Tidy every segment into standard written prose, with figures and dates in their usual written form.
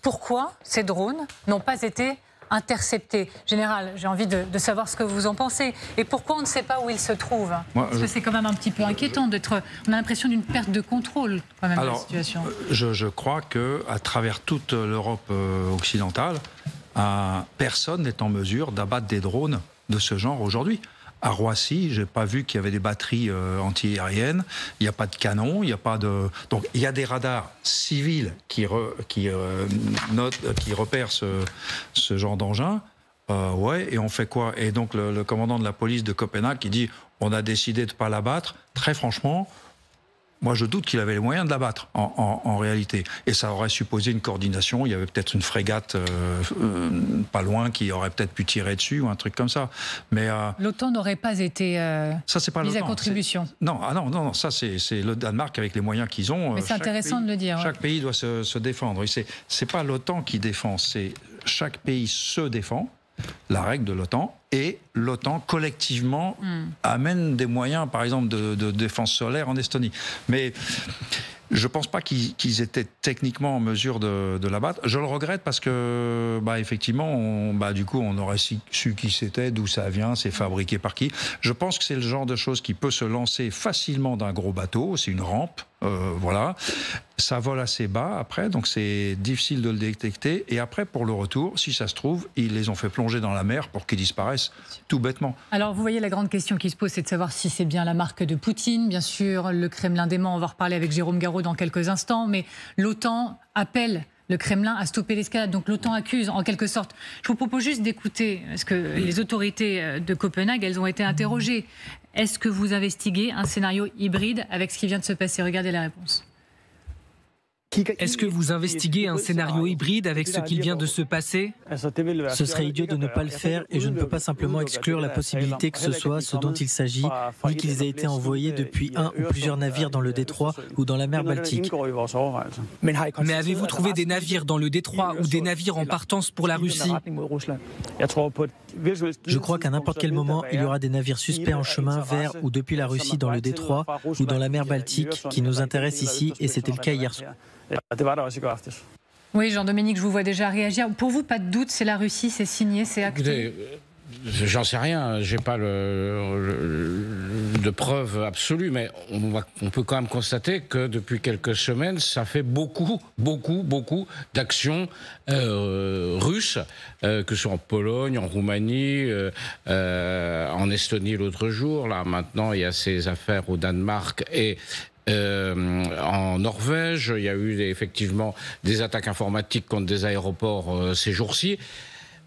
pourquoi ces drones n'ont pas été interceptés. Général, j'ai envie de savoir ce que vous en pensez. Et pourquoi on ne sait pas où ils se trouvent? Parce que c'est quand même un petit peu inquiétant d'être... On a l'impression d'une perte de contrôle quand même de la situation. Je crois qu'à travers toute l'Europe occidentale, personne n'est en mesure d'abattre des drones de ce genre aujourd'hui. À Roissy, je n'ai pas vu qu'il y avait des batteries anti-aériennes, il n'y a pas de canon, il n'y a pas de... Donc il y a des radars civils qui repèrent ce genre d'engin. Ouais, et on fait quoi? Et donc le commandant de la police de Copenhague qui dit on a décidé de ne pas l'abattre. Très franchement, moi je doute qu'il avait les moyens de l'abattre en réalité. Et ça aurait supposé une coordination. Il y avait peut-être une frégate pas loin qui aurait peut-être pu tirer dessus ou un truc comme ça. Mais l'OTAN n'aurait pas été mise à contribution. Non, non, ça c'est le Danemark avec les moyens qu'ils ont. Mais c'est intéressant de le dire. Chaque pays doit se défendre. C'est pas l'OTAN qui défend, c'est chaque pays se défend. La règle de l'OTAN, et l'OTAN collectivement amène des moyens, par exemple de défense solaire en Estonie. Mais je ne pense pas qu'ils étaient techniquement en mesure de l'abattre. Je le regrette parce que, effectivement, du coup, on aurait su qui c'était, d'où ça vient, c'est fabriqué par qui. Je pense que c'est le genre de chose qui peut se lancer facilement d'un gros bateau. C'est une rampe, voilà. Ça vole assez bas après, donc c'est difficile de le détecter. Et après, pour le retour, si ça se trouve, ils les ont fait plonger dans la mer pour qu'ils disparaissent, tout bêtement. Alors, vous voyez, la grande question qui se pose, c'est de savoir si c'est bien la marque de Poutine. Bien sûr, le Kremlin dément, on va reparler avec Jérôme Garraud dans quelques instants, mais l'OTAN appelle le Kremlin à stopper l'escalade. Donc l'OTAN accuse, en quelque sorte. Je vous propose juste d'écouter, parce que les autorités de Copenhague, elles ont été interrogées. Est-ce que vous investiguez un scénario hybride avec ce qui vient de se passer? Regardez la réponse. Est-ce que vous investiguez un scénario hybride avec ce qui vient de se passer? Ce serait idiot de ne pas le faire et je ne peux pas simplement exclure la possibilité que ce soit ce dont il s'agit, ni qu'ils aient été envoyés depuis un ou plusieurs navires dans le détroit ou dans la mer Baltique. Mais avez-vous trouvé des navires dans le détroit ou des navires en partance pour la Russie? Je crois qu'à n'importe quel moment, il y aura des navires suspects en chemin vers ou depuis la Russie dans le détroit ou dans la mer Baltique qui nous intéressent ici et c'était le cas hier soir. Oui, Jean-Dominique, je vous vois déjà réagir. Pour vous, pas de doute, c'est la Russie, c'est signé, c'est acté? J'en sais rien, j'ai pas de preuves absolues, mais on peut quand même constater que depuis quelques semaines, ça fait beaucoup d'actions russes, que ce soit en Pologne, en Roumanie, en Estonie l'autre jour. Là, maintenant, il y a ces affaires au Danemark et en Norvège. Il y a eu effectivement des attaques informatiques contre des aéroports ces jours-ci.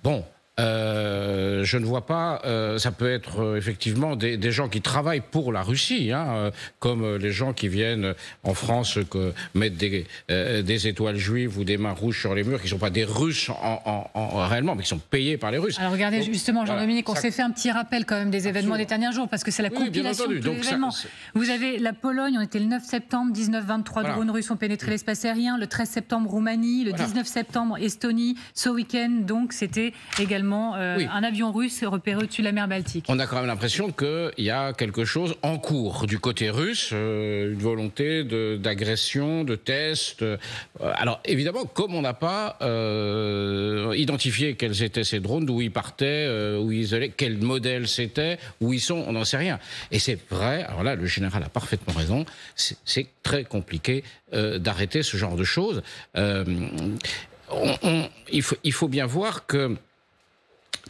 Bon. Je ne vois pas, ça peut être effectivement des gens qui travaillent pour la Russie, comme les gens qui viennent en France mettre des étoiles juives ou des mains rouges sur les murs, qui ne sont pas des Russes réellement, mais qui sont payés par les Russes. Alors regardez, justement, Jean-Dominique, on s'est fait un petit rappel quand même des événements des derniers jours, parce que c'est la compilation de tous les événements. Vous avez la Pologne, on était le 9 septembre, 19-23 drones russes ont pénétré l'espace aérien, le 13 septembre Roumanie, le 19 septembre Estonie, ce week-end, donc c'était également un avion russe repéré au-dessus de la mer Baltique. On a quand même l'impression qu'il y a quelque chose en cours du côté russe, une volonté d'agression, de test. Alors évidemment, comme on n'a pas identifié quels étaient ces drones, d'où ils partaient, où ils allaient, quel modèle c'était, où ils sont, on n'en sait rien. Et c'est vrai, alors là, le général a parfaitement raison, c'est très compliqué d'arrêter ce genre de choses. Il faut bien voir que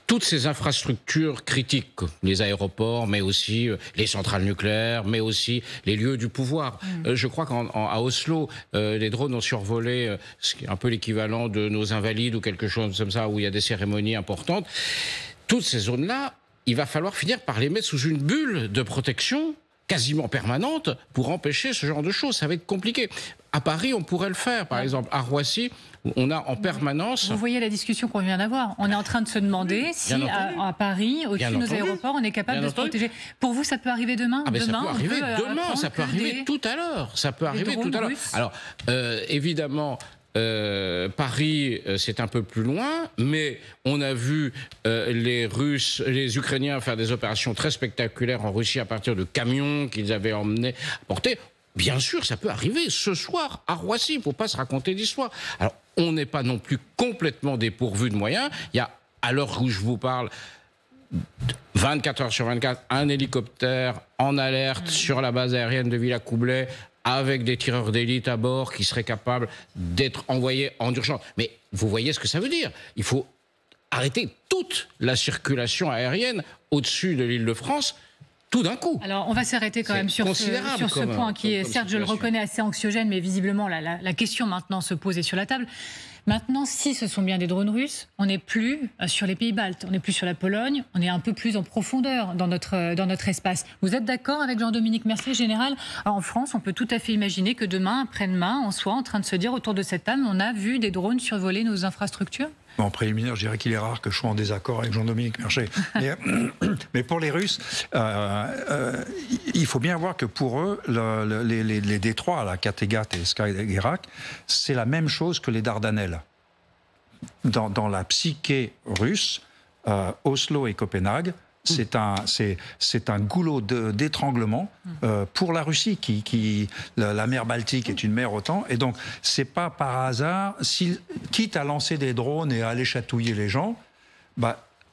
toutes ces infrastructures critiques, les aéroports, mais aussi les centrales nucléaires, mais aussi les lieux du pouvoir. Je crois qu'à Oslo, les drones ont survolé ce qui est un peu l'équivalent de nos Invalides ou quelque chose comme ça, où il y a des cérémonies importantes. Toutes ces zones-là, il va falloir finir par les mettre sous une bulle de protection quasiment permanente pour empêcher ce genre de choses. Ça va être compliqué. À Paris, on pourrait le faire, par exemple. À Roissy, on a en permanence... Vous voyez la discussion qu'on vient d'avoir. On est en train de se demander si à Paris, au-dessus de nos aéroports, on est capable de se protéger. Pour vous, ça peut arriver demain? Ça peut arriver demain, ça peut arriver tout à l'heure. Ça peut arriver tout à l'heure. Alors, évidemment... Paris, c'est un peu plus loin, mais on a vu les Ukrainiens faire des opérations très spectaculaires en Russie à partir de camions qu'ils avaient emmenés, portés. bien sûr, ça peut arriver ce soir à Roissy. Il ne faut pas se raconter d'histoire. Alors, on n'est pas non plus complètement dépourvu de moyens. Il y a, à l'heure où je vous parle, 24 heures sur 24, un hélicoptère en alerte sur la base aérienne de Villacoublay avec des tireurs d'élite à bord qui seraient capables d'être envoyés en urgence. Mais vous voyez ce que ça veut dire. Il faut arrêter toute la circulation aérienne au-dessus de l'Île-de-France tout d'un coup. Alors, on va s'arrêter quand même sur ce point qui est, certes, je le reconnais, assez anxiogène, mais visiblement, la question maintenant se pose et sur la table. Maintenant, si ce sont bien des drones russes, on n'est plus sur les pays baltes, on n'est plus sur la Pologne, on est un peu plus en profondeur dans notre espace. Vous êtes d'accord avec Jean-Dominique Mercier, général? En France, on peut tout à fait imaginer que demain, après-demain, on soit en train de se dire autour de cette table, on a vu des drones survoler nos infrastructures? En préliminaire, je dirais qu'il est rare que je sois en désaccord avec Jean-Dominique Mercier. Mais pour les Russes, il faut bien voir que pour eux, les détroits, la Kattegat et Skagerrak, c'est la même chose que les Dardanelles. Dans la psyché russe, Oslo et Copenhague, c'est un goulot d'étranglement pour la Russie, la mer Baltique est une mer OTAN, et donc c'est pas par hasard, quitte à lancer des drones et à aller chatouiller les gens,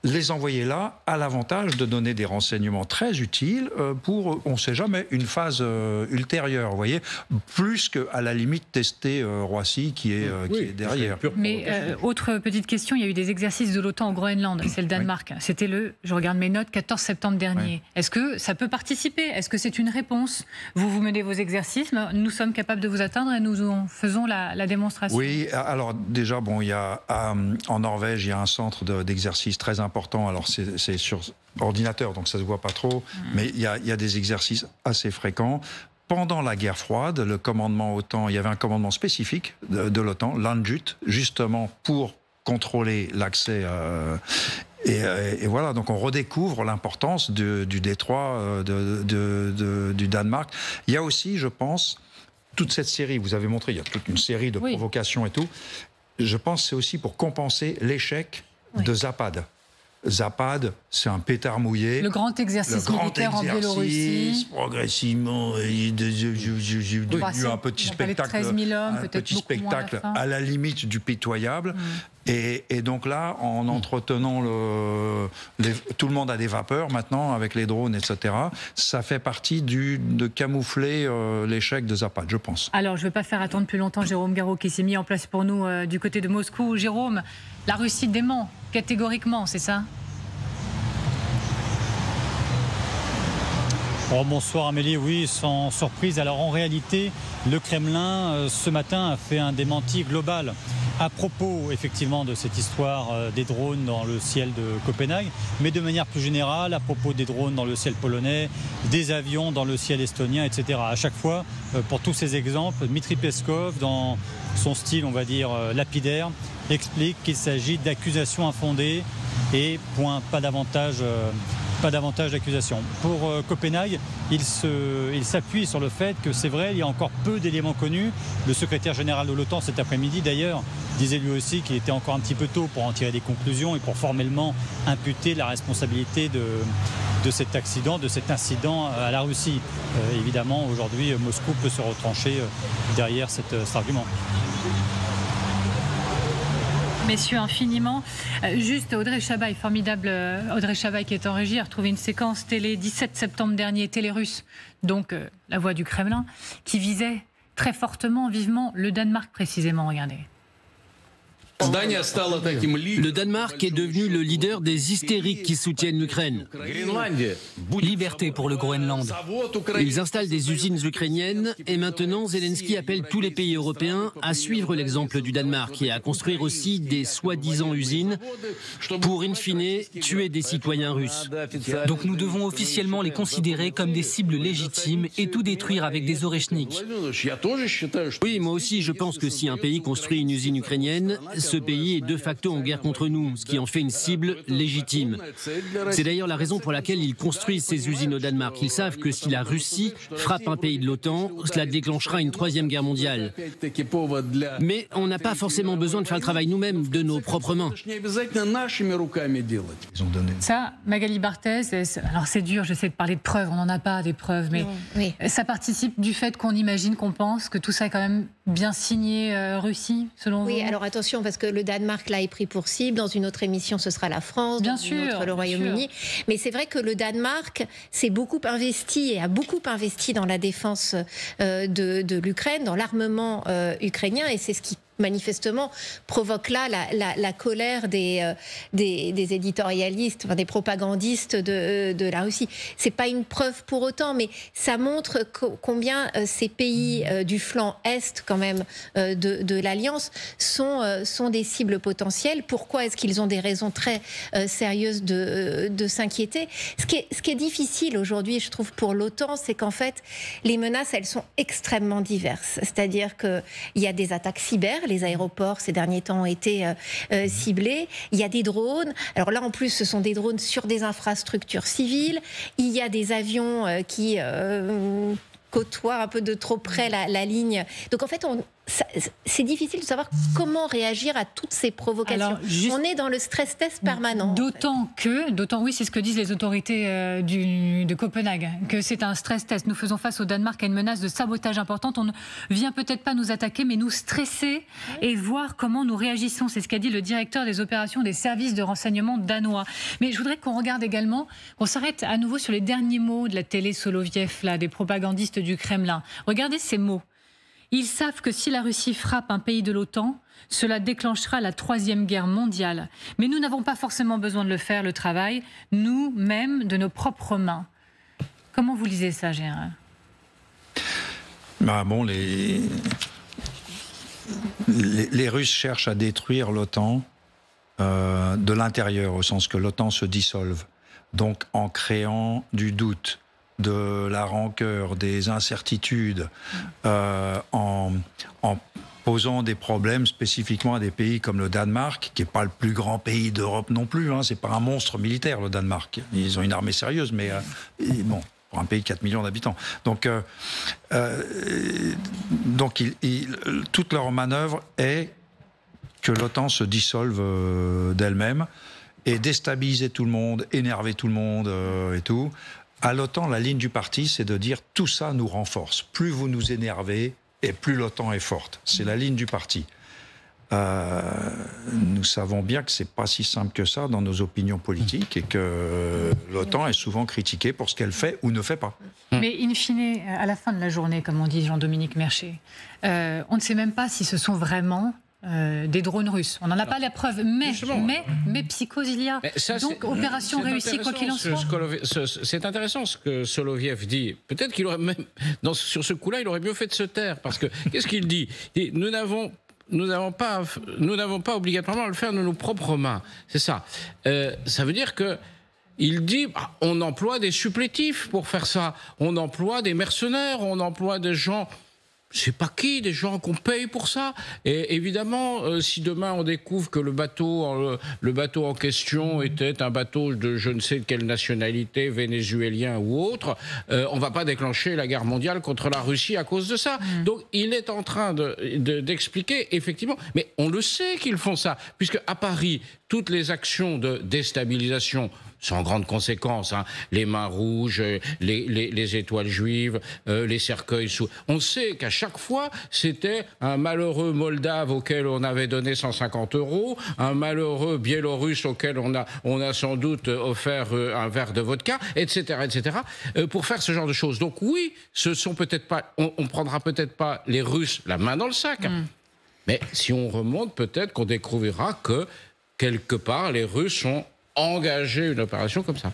les envoyer là a l'avantage de donner des renseignements très utiles pour, on ne sait jamais, une phase ultérieure, vous voyez, plus qu'à la limite tester Roissy qui est derrière. Mais autre petite question, il y a eu des exercices de l'OTAN au Groenland, c'est le Danemark. Oui. C'était je regarde mes notes, 14 septembre dernier. Oui. Est-ce que ça peut participer? Est-ce que c'est une réponse? Vous menez vos exercices, nous sommes capables de vous atteindre et nous faisons la démonstration. Oui, alors déjà, il y a, en Norvège, il y a un centre d'exercice très important. Alors c'est sur ordinateur, donc ça se voit pas trop, mais il y a des exercices assez fréquents. Pendant la guerre froide, le commandement OTAN, il y avait un commandement spécifique de l'OTAN, l'Anjut, justement pour contrôler l'accès. Et voilà, donc on redécouvre l'importance du détroit du Danemark. Il y a aussi, je pense, toute cette série, vous avez montré, il y a toute une série de provocations et tout. Je pense que c'est aussi pour compenser l'échec de Zapad. Zapad, c'est un pétard mouillé. Le grand exercice militaire en Biélorussie. Progressivement, il est devenu un petit spectacle, 13 000 hommes, un petit spectacle à la limite du pitoyable. Et donc là, en entretenant tout le monde a des vapeurs maintenant avec les drones, etc. Ça fait partie de camoufler l'échec de Zapad, je pense. Alors, je ne vais pas faire attendre plus longtemps Jérôme Garraud qui s'est mis en place pour nous du côté de Moscou. Jérôme, la Russie dément catégoriquement, c'est ça? Bonsoir Amélie, oui, sans surprise. Alors en réalité, le Kremlin, ce matin, a fait un démenti global à propos, effectivement, de cette histoire des drones dans le ciel de Copenhague, mais de manière plus générale, à propos des drones dans le ciel polonais, des avions dans le ciel estonien, etc. À chaque fois, pour tous ces exemples, Dmitri Peskov, dans son style, on va dire, lapidaire, explique qu'il s'agit d'accusations infondées et point, pas davantage d'accusations. Pour Copenhague, il s'appuie sur le fait que c'est vrai, il y a encore peu d'éléments connus. Le secrétaire général de l'OTAN cet après-midi, d'ailleurs, disait lui aussi qu'il était encore un petit peu tôt pour en tirer des conclusions et pour formellement imputer la responsabilité de cet accident, de cet incident à la Russie. Évidemment, aujourd'hui, Moscou peut se retrancher derrière cet argument. Messieurs, infiniment. Juste Audrey Chabaï, formidable Audrey Chabaï qui est en régie, a retrouvé une séquence télé 17 septembre dernier, télé russe, donc la voix du Kremlin, qui visait très fortement, vivement, le Danemark précisément, regardez. Le Danemark est devenu le leader des hystériques qui soutiennent l'Ukraine. Liberté pour le Groenland. Ils installent des usines ukrainiennes et maintenant Zelensky appelle tous les pays européens à suivre l'exemple du Danemark et à construire aussi des soi-disant usines pour, in fine, tuer des citoyens russes. Donc nous devons officiellement les considérer comme des cibles légitimes et tout détruire avec des Oreshnik. Oui, moi aussi je pense que si un pays construit une usine ukrainienne, Ce pays est de facto en guerre contre nous, ce qui en fait une cible légitime. C'est d'ailleurs la raison pour laquelle ils construisent ces usines au Danemark. Ils savent que si la Russie frappe un pays de l'OTAN, cela déclenchera une troisième guerre mondiale. Mais on n'a pas forcément besoin de faire le travail nous-mêmes, de nos propres mains. Ça, Magali Barthez, alors c'est dur, j'essaie de parler de preuves, on n'en a pas des preuves, mais ça participe du fait qu'on imagine, qu'on pense que tout ça est quand même bien signé Russie, selon vous? Oui, alors attention, parce que le Danemark là est pris pour cible. Dans une autre émission, ce sera la France, dans une autre, le Royaume-Uni. Mais c'est vrai que le Danemark s'est beaucoup investi et a beaucoup investi dans la défense de l'Ukraine, dans l'armement ukrainien, et c'est ce qui manifestement provoque là la colère des éditorialistes, enfin, des propagandistes de la Russie. C'est pas une preuve pour autant, mais ça montre combien ces pays du flanc est quand même de l'Alliance sont des cibles potentielles. Pourquoi est-ce qu'ils ont des raisons très sérieuses de s'inquiéter? Ce qui est difficile aujourd'hui, je trouve, pour l'OTAN, c'est qu'en fait, les menaces, elles sont extrêmement diverses. C'est-à-dire qu'il y a des attaques cyber. Les aéroports, ces derniers temps, ont été ciblés. Il y a des drones. Alors là, en plus, ce sont des drones sur des infrastructures civiles. Il y a des avions qui côtoient un peu de trop près la ligne. Donc, en fait, c'est difficile de savoir comment réagir à toutes ces provocations. Alors, on est dans le stress test permanent. D'autant, oui, c'est ce que disent les autorités de Copenhague, que c'est un stress test. Nous faisons face au Danemark à une menace de sabotage importante. On ne vient peut-être pas nous attaquer, mais nous stresser et voir comment nous réagissons. C'est ce qu'a dit le directeur des opérations des services de renseignement danois. Mais je voudrais qu'on regarde également, qu'on s'arrête à nouveau sur les derniers mots de la télé Soloviev, là, des propagandistes du Kremlin. Regardez ces mots. Ils savent que si la Russie frappe un pays de l'OTAN, cela déclenchera la troisième guerre mondiale. Mais nous n'avons pas forcément besoin de le faire, le travail, nous-mêmes, de nos propres mains. Comment vous lisez ça, Gérard? Bon, les Russes cherchent à détruire l'OTAN de l'intérieur, au sens que l'OTAN se dissolve. Donc en créant du doute, de la rancœur, des incertitudes, en posant des problèmes spécifiquement à des pays comme le Danemark, qui n'est pas le plus grand pays d'Europe non plus, hein, c'est pas un monstre militaire, le Danemark. Ils ont une armée sérieuse, mais bon, pour un pays de 4 millions d'habitants. Donc toute leur manœuvre est que l'OTAN se dissolve d'elle-même et déstabiliser tout le monde, énerver tout le monde et tout. À l'OTAN, la ligne du parti, c'est de dire tout ça nous renforce. Plus vous nous énervez, et plus l'OTAN est forte. C'est la ligne du parti. Nous savons bien que c'est pas si simple que ça dans nos opinions politiques et que l'OTAN est souvent critiquée pour ce qu'elle fait ou ne fait pas. Mais in fine, à la fin de la journée, comme on dit Jean-Dominique Merchet, on ne sait même pas si ce sont vraiment des drones russes. On n'en a pas la preuve, mais psychose il y a. Donc opération réussie quoi qu'il en soit. C'est intéressant ce que Soloviev dit. Peut-être qu'il aurait même, sur ce coup-là, il aurait mieux fait de se taire. Parce que, qu'est-ce qu'il dit? Il dit, nous n'avons pas obligatoirement à le faire de nos propres mains. C'est ça. Ça veut dire que il dit, on emploie des supplétifs pour faire ça. On emploie des mercenaires, on emploie des gens... Je sais pas qui, des gens qu'on paye pour ça. Et évidemment, si demain on découvre que le bateau en question était un bateau de je ne sais de quelle nationalité, vénézuélien ou autre, on va pas déclencher la guerre mondiale contre la Russie à cause de ça. Donc il est en train d'expliquer, effectivement, mais on le sait qu'ils font ça, puisque à Paris, toutes les actions de déstabilisation sans grande conséquence, hein. Les mains rouges, les étoiles juives, les cercueils sous... On sait qu'à chaque fois, c'était un malheureux Moldave auquel on avait donné 150 €, un malheureux Biélorusse auquel on a sans doute offert un verre de vodka, etc., etc., pour faire ce genre de choses. Donc oui, ce sont peut-être pas... On prendra peut-être pas les Russes la main dans le sac, mais si on remonte, peut-être qu'on découvrira que, quelque part, les Russes ont engagé une opération comme ça.